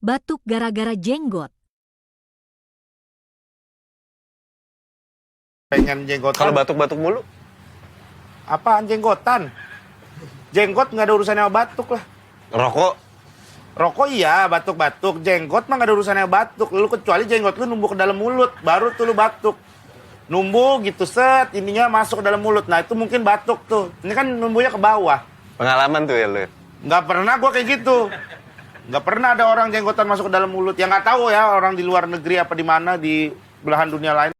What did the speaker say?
Batuk gara-gara jenggot. Pengen jenggotan. Kalau batuk-batuk mulu? Apaan jenggotan? Jenggot nggak ada urusannya sama batuk lah. Rokok? Rokok iya, batuk-batuk. Jenggot mah nggak ada urusannya sama batuk. Lu kecuali jenggot lu numbuh ke dalam mulut, baru tuh lu batuk. Numbuh gitu, set, ininya masuk ke dalam mulut. Nah itu mungkin batuk tuh. Ini kan numbuhnya ke bawah. Pengalaman tuh ya lu? Nggak pernah gua kayak gitu. Nggak pernah ada orang jenggotan masuk ke dalam mulut. Yang nggak tahu ya, orang di luar negeri apa di mana, di belahan dunia lain.